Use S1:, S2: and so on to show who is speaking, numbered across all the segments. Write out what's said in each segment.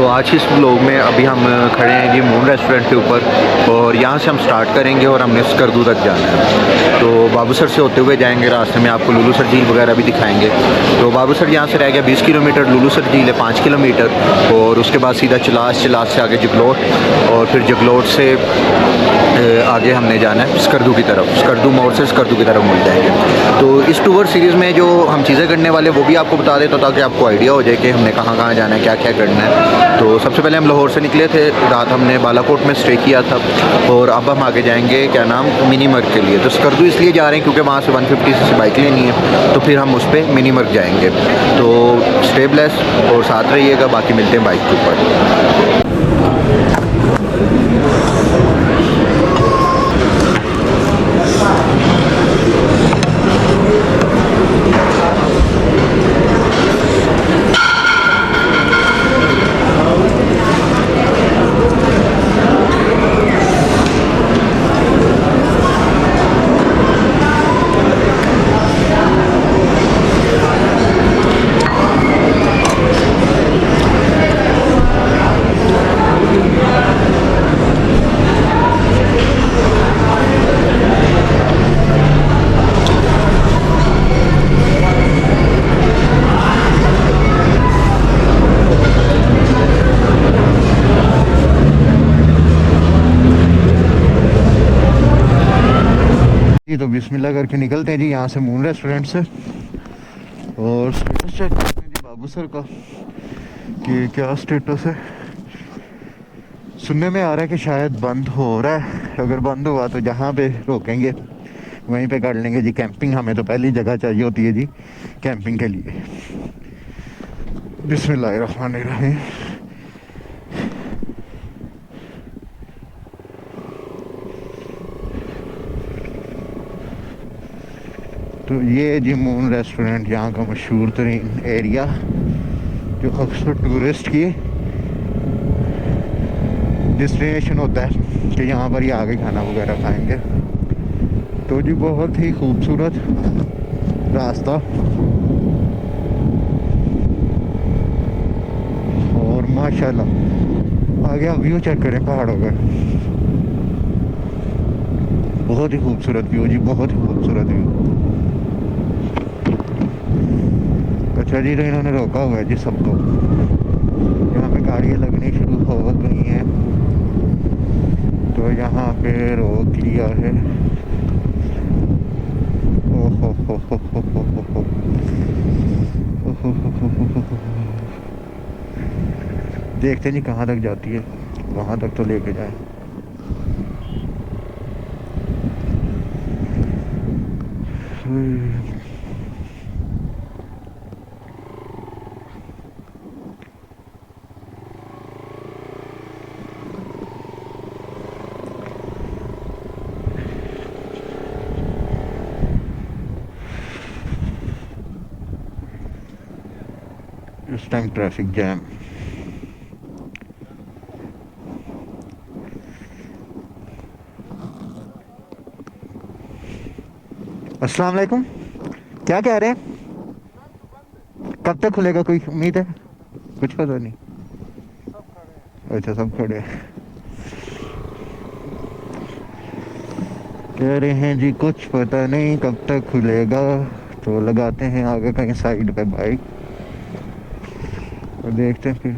S1: तो आज इस ब्लॉग में अभी हम खड़े हैं जी मून रेस्टोरेंट के ऊपर और यहाँ से हम स्टार्ट करेंगे और हमने स्कर्दू तक जाना है। तो बाबू सर से होते हुए जाएंगे, रास्ते में आपको लुलू सर झील वगैरह भी दिखाएंगे। तो बाबू सर यहाँ से रह गया 20 किलोमीटर, लुलू सर झील है 5 किलोमीटर और उसके बाद सीधा चलास से आगे जगलोट और फिर जगलोट से आगे हमने जाना है स्कर्दू की तरफ, स्कर्दू मोड़ से स्कर्दू की तरफ मुड़ जाएंगे। तो इस टूर सीरीज़ में जो हम चीज़ें करने वाले वो भी आपको बता देता ताकि आपको आइडिया हो जाए कि हमने कहाँ कहाँ जाना है, क्या क्या करना है। तो सबसे पहले हम लाहौर से निकले थे, रात हमने बालाकोट में स्टे किया था और अब हम आगे जाएंगे क्या नाम मिनी मर्ग के लिए। तो स्कर्दू इसलिए जा रहे हैं क्योंकि वहाँ से 150 से बाइक लेनी है, तो फिर हम उस पर मिनी मर्ग जाएंगे। तो स्टे ब्लेस और साथ रहिएगा, बाकी मिलते हैं बाइक के ऊपर। तो बिस्मिल्लाह करके निकलते हैं जी यहाँ से मून रेस्टोरेंट से और स्टेटस चेक करते हैं जी बाबू सर का कि क्या स्टेटस है। सुनने में आ रहा है कि शायद बंद हो रहा है, अगर बंद हुआ तो जहाँ पे रोकेंगे वहीं पे कर लेंगे जी कैंपिंग। हमें तो पहली जगह चाहिए होती है जी कैंपिंग के लिए। बिस्मिल्लाहिर्रहमानिर्रहीम। तो ये जी मून रेस्टोरेंट यहाँ का मशहूर तरीन एरिया जो अक्सर टूरिस्ट की डेस्टिनेशन होता है कि यहाँ पर ही आके खाना वगैरह खाएंगे। तो जी बहुत ही खूबसूरत रास्ता और माशाल्लाह आगे आप व्यू चेक करें पहाड़ों का, बहुत ही खूबसूरत व्यू जी, बहुत ही खूबसूरत व्यू। अच्छा जी, तो इन्होंने रोका हुआ है जी सबको, यहाँ पे गाड़ियाँ लगनी शुरू हो गई हैं तो यहाँ पे रोक लिया है। देखते नहीं कहाँ तक जाती है, वहाँ तक तो लेके जाए। इस टाइम ट्रैफिक जैम। अस्सलाम वालेकुम, क्या कह रहे हैं? कब तक खुलेगा, कोई उम्मीद है? कुछ पता नहीं। अच्छा सब खड़े हैं। कह रहे हैं जी कुछ पता नहीं कब तक खुलेगा, तो लगाते हैं आगे कहीं साइड पे बाइक और देखते हैं फिर।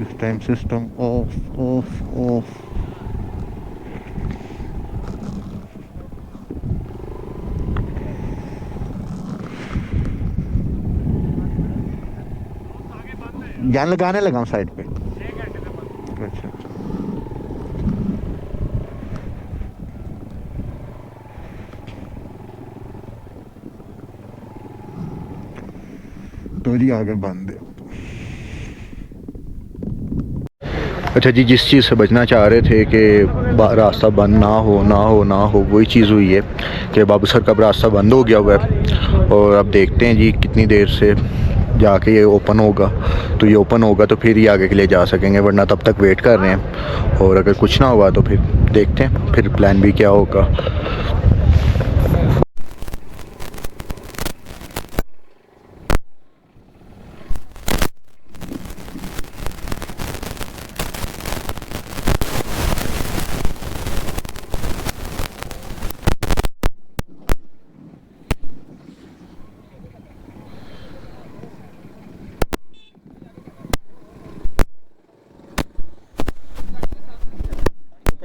S1: इस time system of of of. जान लगाने लगा हूँ साइड पे। अच्छा तो जी आगे बंद है। अच्छा जी, जिस चीज़ से बचना चाह रहे थे कि रास्ता बंद ना हो वही चीज़ हुई है कि बाबू सर का रास्ता बंद हो गया हुआ है और अब देखते हैं जी कितनी देर से जाके ये ओपन होगा। तो ये ओपन होगा तो फिर ही आगे के लिए जा सकेंगे, वरना तब तक वेट कर रहे हैं और अगर कुछ ना हुआ तो फिर देखते हैं फिर प्लान भी क्या होगा।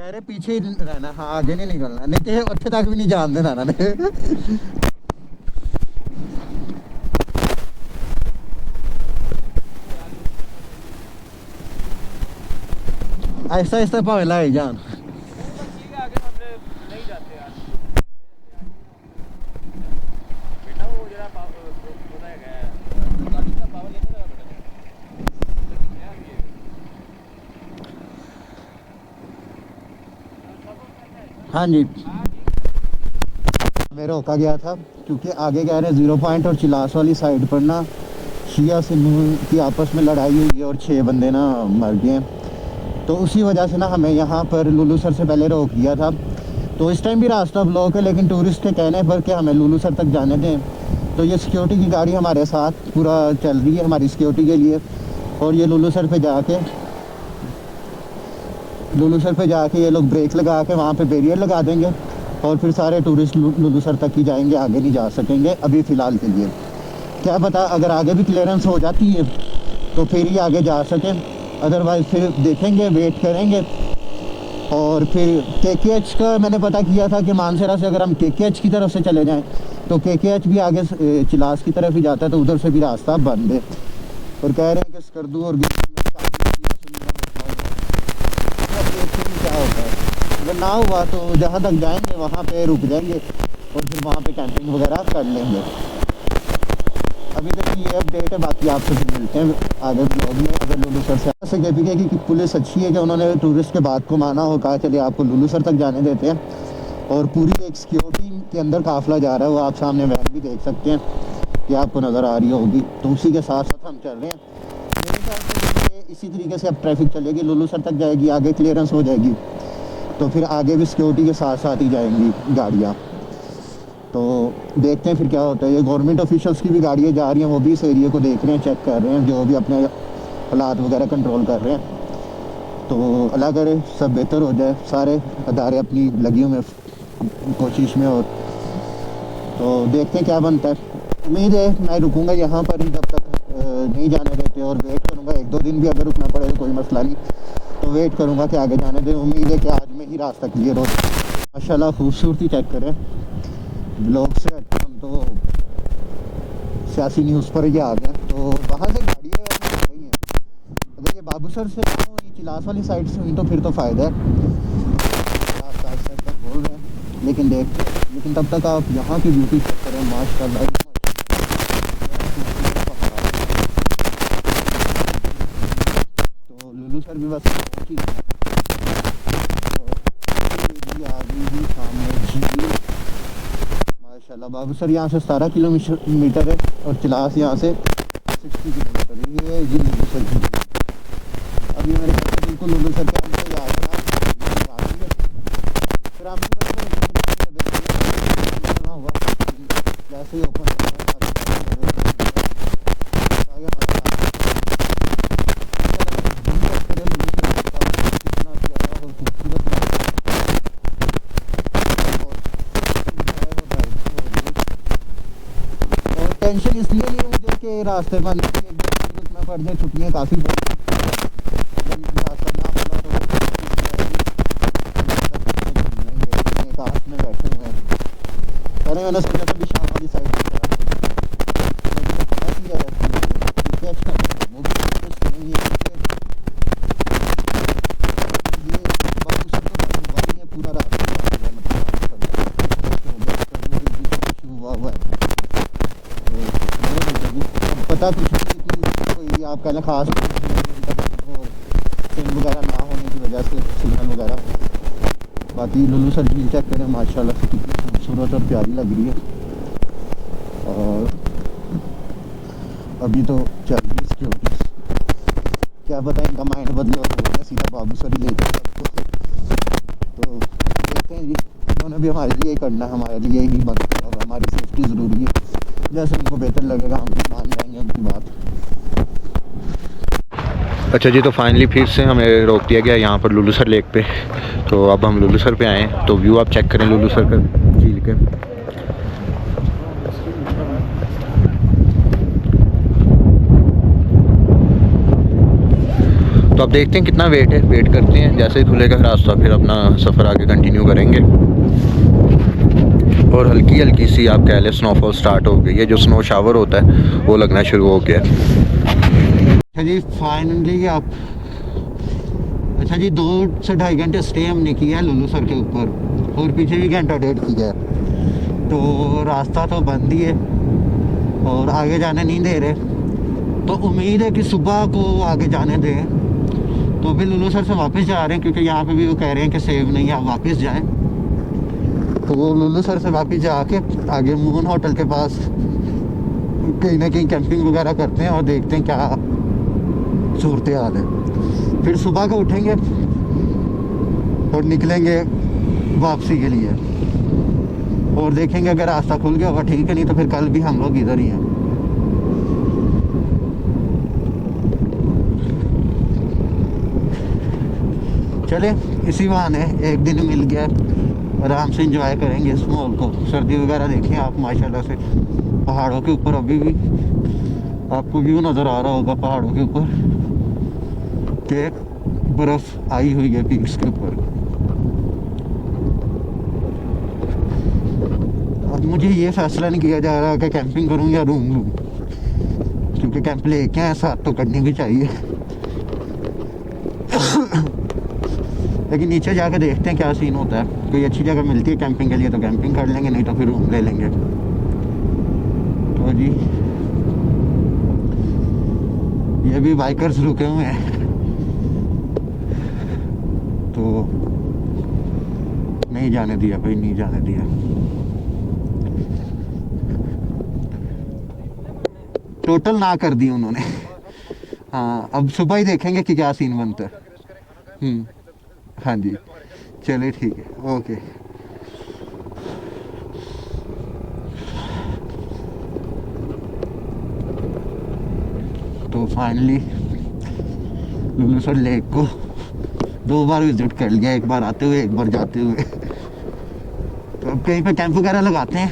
S2: कह रहे पीछे ही रहना, हाँ आगे नहीं निकलना, नहीं तो अच्छे तक भी नहीं जान देना ना। ऐसा ऐसा भावे लाए जान। हाँ जी, मैं रोका गया था क्योंकि आगे कह रहे 0 पॉइंट और चिलास वाली साइड पर ना शिया सुन्नी की आपस में लड़ाई हुई है और 6 बंदे ना मर गए। तो उसी वजह से ना हमें यहाँ पर लुलू सर से पहले रोक दिया था। तो इस टाइम भी रास्ता ब्लॉक है, लेकिन टूरिस्ट के कहने पर कि हमें लुलू सर तक जाने दें। तो ये सिक्योरिटी की गाड़ी हमारे साथ पूरा चल रही है हमारी सिक्योरिटी के लिए। और ये लुलू सर पे जाके ये लोग ब्रेक लगा के वहाँ पे बैरियर लगा देंगे और फिर सारे टूरिस्ट लुलू सर तक ही जाएंगे, आगे नहीं जा सकेंगे अभी फ़िलहाल के लिए। क्या पता अगर आगे भी क्लियरेंस हो जाती है तो फिर ही आगे जा सकें, अदरवाइज़ फिर देखेंगे, वेट करेंगे। और फिर KKH का मैंने पता किया था कि मानसरा से अगर हम KKH की तरफ से चले जाएं तो KKH भी आगे चिलास की तरफ ही जाता है, तो उधर से भी रास्ता बंद है। और कह रहे हैं कि स्कर्दू और क्या होता है, अगर ना हुआ तो जहाँ तक जाएंगे वहाँ पे रुक जाएंगे और फिर वहाँ पे कैंपिंग वगैरह कर लेंगे। अभी तक ये अपडेट है, बाकी आपसे फिर मिलते हैं आगे ब्लॉग में। अगर लुलू सर से KPK की पुलिस अच्छी है कि उन्होंने टूरिस्ट के बात को माना और कहा चलिए आपको लुलू सर तक जाने देते हैं। और पूरी एक सिक्योरिटी के अंदर काफ़िला जा रहा है, वो आप सामने वैन भी देख सकते हैं कि आपको नज़र आ रही होगी। तो उसी के साथ साथ हम चल रहे हैं। मेरे ख्याल से इसी तरीके से अब ट्रैफिक चलेगी, लुलू सर तक जाएगी, आगे क्लियरेंस हो जाएगी तो फिर आगे भी सिक्योरिटी के साथ साथ ही जाएंगी गाड़ियाँ। तो देखते हैं फिर क्या होता है। ये गवर्नमेंट ऑफिशियल्स की भी गाड़ियाँ जा रही हैं, वो भी इस एरिया को देख रहे हैं, चेक कर रहे हैं, जो भी अपने हालात वगैरह कंट्रोल कर रहे हैं। तो अल्लाह करे सब बेहतर हो जाए, सारे अदारे अपनी लगी हुए कोशिश में। और तो देखते हैं क्या बनता है। उम्मीद है मैं रुकूंगा यहाँ पर ही जब तक नहीं जाने देते, और वेट करूँगा 1-2 दिन भी अगर रुकना पड़े तो कोई मसला नहीं, तो वेट करूँगा कि आगे जाने दें। उम्मीद है कि आज में ही रास्ता क्लियर हो। माशाल्लाह खूबसूरती चेक करें, ब्लॉग से हम तो सियासी न्यूज़ पर ही आ गए। तो वहाँ से गाड़ी है रही है, अगर ये बाबूसर से ना हो, ये चिलास वाली साइड से हुई तो फिर तो फ़ायदा है। आप साइड तक बोल रहे हैं, लेकिन लेकिन तब तक आप यहाँ की ब्यूटी चेक करें माशाल्लाह। तो लुलू सर भी बस पहुँची सामने झील माशाल्लाह। बाबूसर यहाँ से 17 किलोमीटर है और चिलास यहाँ से 60 किलोमीटर है। ये जी लुलू सर की, अब ये मेरे ख्याल से बिल्कुल लुलू सर के हमसे याद है। फिर आपको हुआ जैसे ही ओपन टेंशन इसलिए नहीं है मुझे कि रास्ते पर रुकना पड़ जाए, छुट्टियाँ काफ़ी रास्ता ना पड़ा तो काश में बैठे हुए हैं। पहले मैंने सोचा था कि शाम वाली साइड पर पूरा रास्ता पता कुछ कोई आप कहना खास सिम वगैरह ना होने की वजह से सिग्नल वगैरह। बाकी लुलू सर झील चेक करें माशाल्लाह से कितनी खूबसूरत और प्यारी लग रही है। और अभी तो चल रही है सिक्योरिटी, क्या पता इनका माइंड बदले और सीधा बाबूसर ही लेकर सबको। तो देखते हैं जी, उन्होंने भी हमारे लिए करना है, हमारे लिए ही बंद किया होगा, हमारी सेफ्टी ज़रूरी है। जैसे उनको बेहतर लगेगा हम भी मान जाएंगे उनकी बात।
S1: अच्छा जी, तो फाइनली फिर से हमें रोक दिया गया यहाँ पर लुलू सर लेक पे। तो अब हम लुलू सर पे आए हैं, तो व्यू आप चेक करें लुलू सर का झील के। तो अब देखते हैं कितना वेट है, वेट करते हैं, जैसे ही खुलेगा रास्ता फिर अपना सफ़र आगे कंटिन्यू करेंगे। और हल्की हल्की सी आप कह लें स्नोफॉल स्टार्ट हो गई है, जो स्नो शावर होता है वो लगना शुरू हो गया।
S2: अच्छा जी फाइनली आप, अच्छा जी 2 से 2.5 घंटे स्टे हमने किया है लुलू सर के ऊपर, और पीछे भी घंटा 1.5 किया है। तो रास्ता तो बंद ही है और आगे जाने नहीं दे रहे, तो उम्मीद है कि सुबह को आगे जाने दें। तो अभी लुलू सर से वापस जा रहे हैं, क्योंकि यहाँ पे भी वो कह रहे हैं कि सेव नहीं है, आप वापस जाएं। तो वो लुलू सर से वापस जाके आगे मून होटल के पास कहीं ना कहीं कैंपिंग वगैरह करते हैं और देखते हैं क्या सूरत हाल है। फिर सुबह को उठेंगे और निकलेंगे वापसी के लिए, और देखेंगे अगर रास्ता खुल गया होगा ठीक है, नहीं तो फिर कल भी हम लोग इधर ही हैं। चले इसी बहाने एक दिन मिल गया, आराम से एंजॉय करेंगे इस माहौल को। सर्दी वगैरह देखें आप माशाल्लाह से पहाड़ों के ऊपर, अभी भी आपको व्यू नज़र आ रहा होगा पहाड़ों के ऊपर कि बर्फ़ आई हुई है पीक्स के ऊपर। अब मुझे ये फैसला नहीं किया जा रहा कि कैंपिंग करूं या रूम लूं, क्योंकि कैंप लेके आए साथ तो करनी भी चाहिए। लेकिन नीचे जाके देखते हैं क्या सीन होता है। कोई अच्छी जगह मिलती है कैंपिंग के लिए तो कैंपिंग कर लेंगे, नहीं तो फिर रूम ले लेंगे। तो जी ये भी बाइकर्स रुके हुए हैं, तो नहीं जाने दिया भाई, नहीं जाने दिया। टोटल ना कर दी उन्होंने। हाँ अब सुबह ही देखेंगे कि क्या सीन बनता है। हाँ जी चलिए ठीक है, ओके। तो फाइनली लुलू सर लेक को 2 बार विजिट कर लिया, एक बार आते हुए एक बार जाते हुए। तो अब कहीं पे कैंप वगैरह लगाते हैं,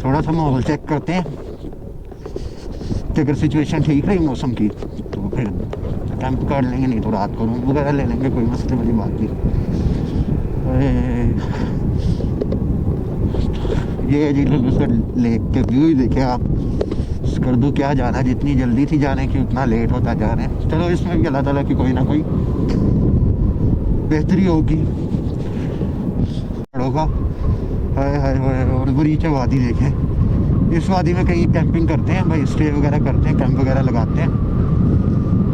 S2: थोड़ा सा माहौल चेक करते हैं कि अगर सिचुएशन ठीक रही मौसम की तो फिर कैंप कर लेंगे, नहीं तो रात को रूम वगैरह ले लेंगे, कोई मसले वाली बात नहीं। ये जी लुलू सर लेक के व्यू ही देखे आप। कर दूँ क्या जाना, जितनी जल्दी थी जाने की उतना लेट होता जा रहे हैं। चलो इसमें भी अल्लाह ताला की कोई ना कोई बेहतरी होगी। होगा हाय हाय हाय। और बरीचे वादी देखें, इस वादी में कहीं कैंपिंग करते हैं भाई, स्टे वगैरह करते हैं, कैंप वगैरह लगाते हैं।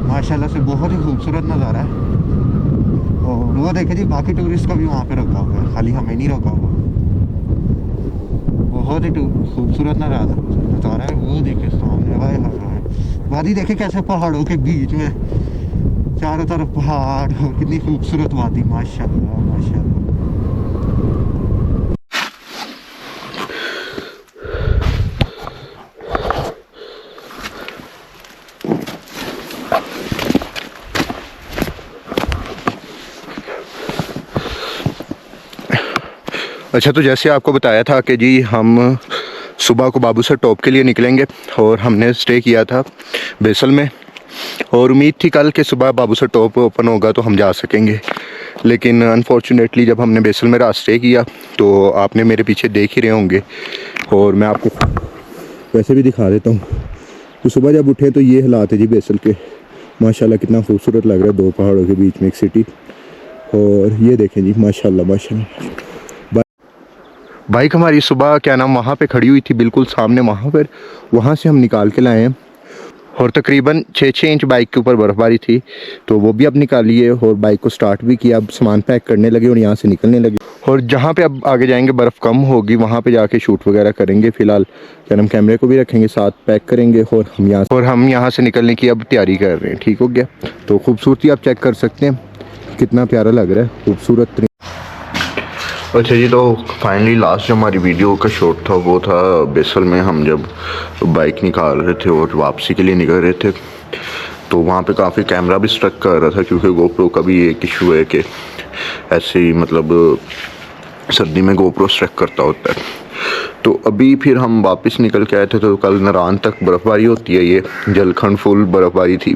S2: माशाल्लाह से बहुत ही खूबसूरत नज़ारा है। और वो देखे जी बाकी टूरिस्ट का भी वहाँ पे रुका हुआ है, खाली हमें नहीं रुका हुआ। बहुत ही खूबसूरत नज़ारा है। वो देखे सामने हाय हाय हाय, वादी देखे कैसे पहाड़ों के बीच में चारों तरफ पहाड़, और कितनी खूबसूरत वादी, माशाल्लाह माशाल्लाह।
S1: अच्छा तो जैसे आपको बताया था कि जी हम सुबह को बाबूसर टॉप के लिए निकलेंगे, और हमने स्टे किया था बेसल में, और उम्मीद थी कल के सुबह बाबूसर टॉप ओपन होगा तो हम जा सकेंगे। लेकिन अनफॉर्चुनेटली जब हमने बेसल में रात स्टे किया तो आपने मेरे पीछे देख ही रहे होंगे, और मैं आपको वैसे भी दिखा देता हूँ। तो सुबह जब उठे तो ये हालात है जी बेसल के। माशाल्लाह कितना खूबसूरत लग रहा है, 2 पहाड़ों के बीच में एक सिटी। और ये देखें जी माशाल्लाह माशाल्लाह। बाइक हमारी सुबह क्या नाम वहाँ पे खड़ी हुई थी बिल्कुल सामने वहाँ पर, वहाँ से हम निकाल के लाए हैं। और तकरीबन 6 इंच बाइक के ऊपर बर्फ़बारी थी, तो वो भी अब निकाली है और बाइक को स्टार्ट भी किया। अब सामान पैक करने लगे और यहाँ से निकलने लगे, और जहाँ पे अब आगे जाएंगे बर्फ़ कम होगी वहाँ पे जाके शूट वगैरह करेंगे। फ़िलहाल क्या नाम कैमरे को भी रखेंगे साथ, पैक करेंगे, और हम यहाँ से निकलने की अब तैयारी कर रहे हैं। ठीक हो गया। तो खूबसूरती आप चेक कर सकते हैं, कितना प्यारा लग रहा है, खूबसूरत। अच्छा जी, तो फाइनली लास्ट जो हमारी वीडियो का शॉट था वो था बेसल में, हम जब बाइक निकाल रहे थे और वापसी के लिए निकल रहे थे, तो वहाँ पे काफ़ी कैमरा भी स्ट्रक कर रहा था, क्योंकि गोप्रो का भी एक इशू है कि ऐसे ही मतलब सर्दी में गोप्रो स्ट्रक करता होता है। तो अभी फिर हम वापस निकल के आए थे, तो कल नरान तक बर्फ़बारी होती है, ये जलखंड फुल बर्फ़बारी थी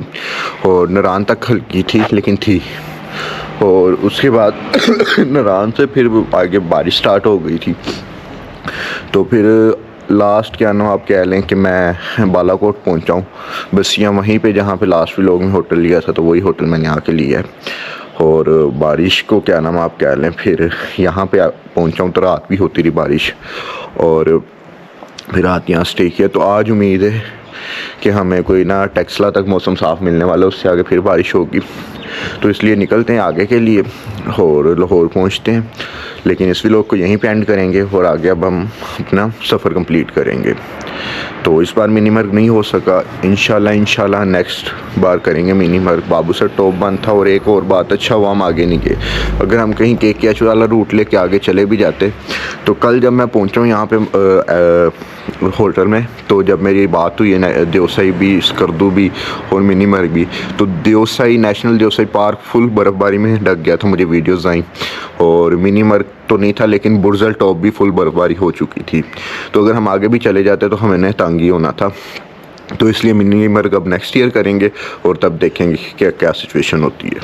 S1: और नरान तक हल्की थी लेकिन थी। और उसके बाद नरान से फिर आगे बारिश स्टार्ट हो गई थी। तो फिर लास्ट क्या नाम आप कह लें कि मैं बालाकोट पहुंचा हूँ, बसियाँ वहीं पे जहाँ पे लास्ट व्लॉग में होटल लिया था, तो वही होटल मैंने आके लिया है। और बारिश को क्या नाम आप कह लें, फिर यहाँ पे पहुंचा हूँ तो रात भी होती रही बारिश, और फिर रात यहाँ स्टे किया। तो आज उम्मीद है कि हमें कोई ना टेक्सला तक मौसम साफ़ मिलने वाला है, उससे आगे फिर बारिश होगी। तो इसलिए निकलते हैं आगे के लिए और लाहौर पहुंचते हैं। लेकिन इस व्लॉग को यहीं पे एंड करेंगे और आगे अब हम अपना सफ़र कंप्लीट करेंगे। तो इस बार मिनी मर्ग नहीं हो सका, इंशाल्लाह नेक्स्ट बार करेंगे मिनी मर्ग। बाबूसर टॉप बंद था, और एक और बात अच्छा हुआ हम आगे नहीं गए। अगर हम कहीं KKH वाला रूट लेके आगे चले भी जाते, तो कल जब मैं पहुंचा हूँ यहाँ पे होटल में, तो जब मेरी बात हुई है देवसाई भी, स्कर्दू भी और मिनी मर्ग भी, तो Deosai national Deosai park full बर्फ़बारी में ढक गया था, मुझे वीडियोज़ आई। और मिनी मर्ग तो नहीं था, लेकिन बुर्जल टॉप भी फुल बर्फ़बारी हो चुकी थी। तो अगर हम आगे भी चले जाते तो हमें तंगी होना था। तो इसलिए मिनी मर्ग अब नेक्स्ट ईयर करेंगे और तब देखेंगे क्या क्या सिचुएशन होती है।